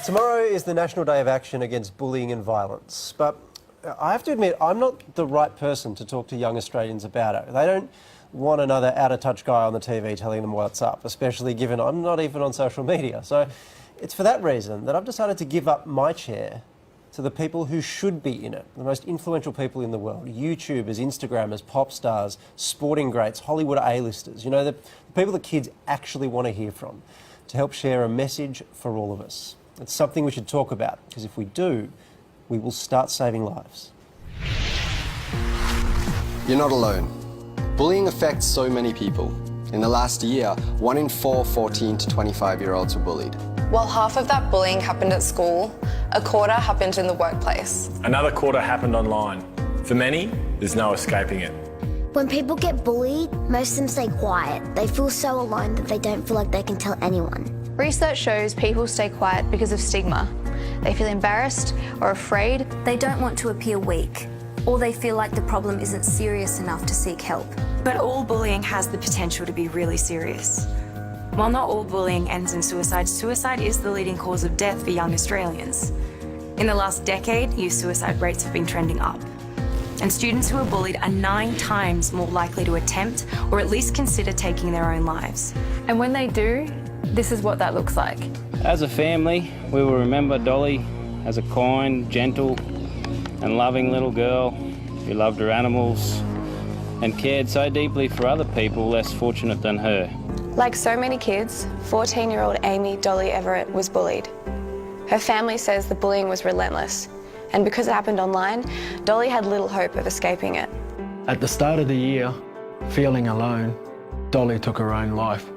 Tomorrow is the National Day of Action Against Bullying and Violence, but I have to admit I'm not the right person to talk to young Australians about it. They don't want another out-of-touch guy on the TV telling them what's up, especially given I'm not even on social media. So it's for that reason that I've decided to give up my chair to the people who should be in it, the most influential people in the world, YouTubers, Instagrammers, pop stars, sporting greats, Hollywood A-listers, you know, the people the kids actually want to hear from, to help share a message for all of us. It's something we should talk about, because if we do, we will start saving lives. You're not alone. Bullying affects so many people. In the last year, 1 in 4 14 to 25-year-olds were bullied. While half of that bullying happened at school, a quarter happened in the workplace. Another quarter happened online. For many, there's no escaping it. When people get bullied, most of them stay quiet. They feel so alone that they don't feel like they can tell anyone. Research shows people stay quiet because of stigma. They feel embarrassed or afraid. They don't want to appear weak, or they feel like the problem isn't serious enough to seek help. But all bullying has the potential to be really serious. While not all bullying ends in suicide, suicide is the leading cause of death for young Australians. In the last decade, youth suicide rates have been trending up. And students who are bullied are 9 times more likely to attempt or at least consider taking their own lives. And when they do, this is what that looks like. As a family, we will remember Dolly as a kind, gentle and loving little girl who loved her animals and cared so deeply for other people less fortunate than her. Like so many kids, 14-year-old Amy Dolly Everett was bullied. Her family says the bullying was relentless, and because it happened online, Dolly had little hope of escaping it. At the start of the year, feeling alone, Dolly took her own life,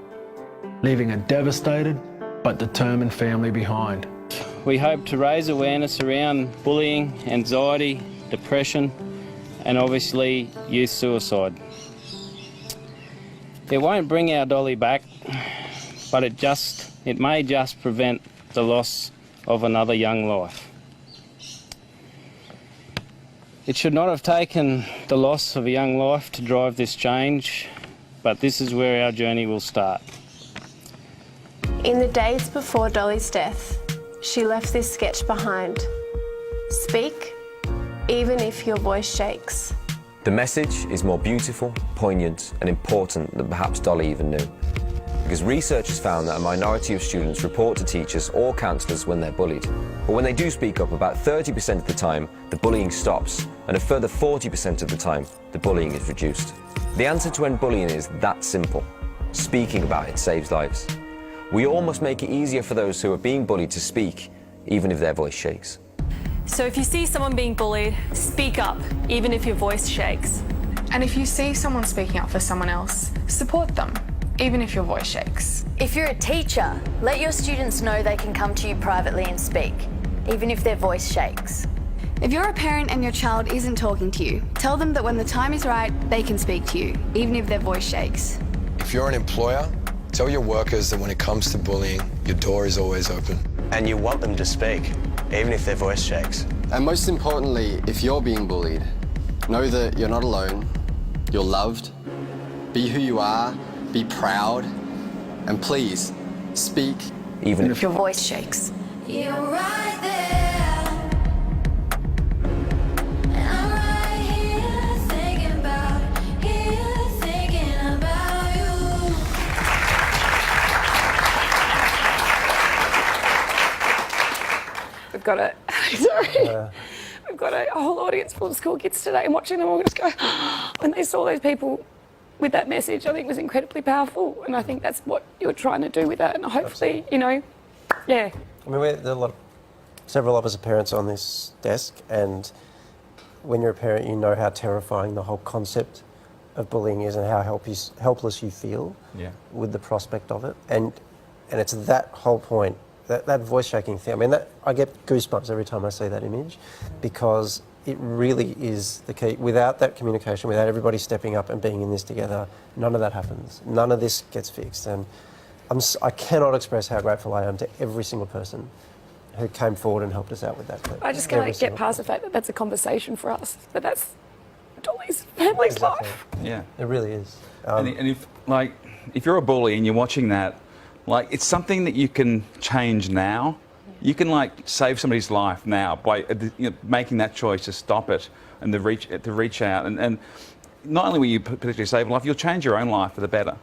leaving a devastated but determined family behind. We hope to raise awareness around bullying, anxiety, depression and obviously youth suicide. It won't bring our Dolly back, but it may just prevent the loss of another young life. It should not have taken the loss of a young life to drive this change, but this is where our journey will start. In the days before Dolly's death, she left this sketch behind. Speak, even if your voice shakes. The message is more beautiful, poignant and important than perhaps Dolly even knew. Because research has found that a minority of students report to teachers or counsellors when they're bullied. But when they do speak up, about 30% of the time, the bullying stops, and a further 40% of the time, the bullying is reduced. The answer to end bullying is that simple. Speaking about it saves lives. We all must make it easier for those who are being bullied to speak, even if their voice shakes. So if you see someone being bullied, speak up, even if your voice shakes. And if you see someone speaking up for someone else, support them, even if your voice shakes. If you're a teacher, let your students know they can come to you privately and speak, even if their voice shakes. If you're a parent and your child isn't talking to you, tell them that when the time is right, they can speak to you, even if their voice shakes. If you're an employer, tell your workers that when it comes to bullying, your door is always open. And you want them to speak, even if their voice shakes. And most importantly, if you're being bullied, know that you're not alone, you're loved, be who you are, be proud, and please, speak, even if your voice shakes. You're right there, and I'm right here thinking about you. We've got we've got a whole audience full of school kids today, and watching them all just go, when they saw those people with that message, I think was incredibly powerful, and I think that's what you're trying to do with that, and hopefully, you know, yeah. I mean, there are several of us are parents on this desk, and when you're a parent, you know how terrifying the whole concept of bullying is and how helpless you feel with the prospect of it. And it's that whole point, that voice shaking thing. I mean, I get goosebumps every time I see that image, because it really is the key. Without that communication, without everybody stepping up and being in this together, none of that happens. None of this gets fixed. And I cannot express how grateful I am to every single person who came forward and helped us out with that. I just can't get past the fact that that's a conversation for us, but that's Dolly's family's life. Yeah. It really is. And if you're a bully and you're watching that, Like, it's something that you can change now. You can, like, save somebody's life now by making that choice to stop it and to reach out. And not only will you particularly save a life, you'll change your own life for the better.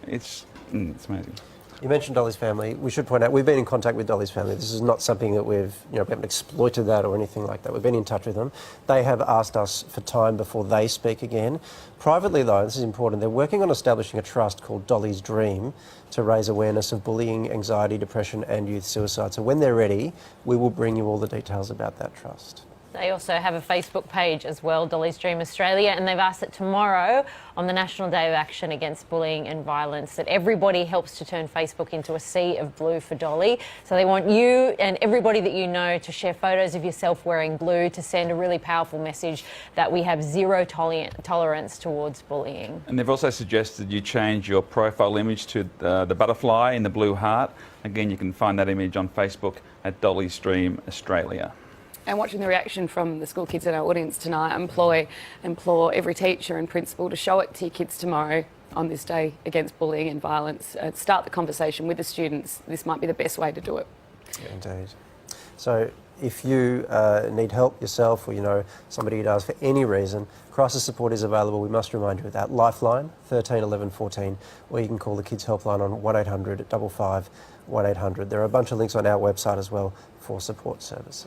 It's amazing. You mentioned Dolly's family. We should point out we've been in contact with Dolly's family. This is not something that we haven't exploited that or anything like that. We've been in touch with them. They have asked us for time before they speak again. Privately, though, this is important, they're working on establishing a trust called Dolly's Dream to raise awareness of bullying, anxiety, depression and youth suicide. So when they're ready, we will bring you all the details about that trust. They also have a Facebook page as well, Dolly's Dream Australia, and they've asked that tomorrow on the National Day of Action Against Bullying and Violence that everybody helps to turn Facebook into a sea of blue for Dolly. So they want you and everybody that you know to share photos of yourself wearing blue to send a really powerful message that we have zero tolerance towards bullying. And they've also suggested you change your profile image to the butterfly in the blue heart. Again, you can find that image on Facebook at Dolly's Dream Australia. And watching the reaction from the school kids in our audience tonight, I implore every teacher and principal to show it to your kids tomorrow on this day against bullying and violence. Start the conversation with the students. This might be the best way to do it. Yeah, indeed. So if you need help yourself or you know somebody who does for any reason, crisis support is available. We must remind you of that. Lifeline 13 11 14, or you can call the Kids Helpline on 1800 55 1800. There are a bunch of links on our website as well for support services.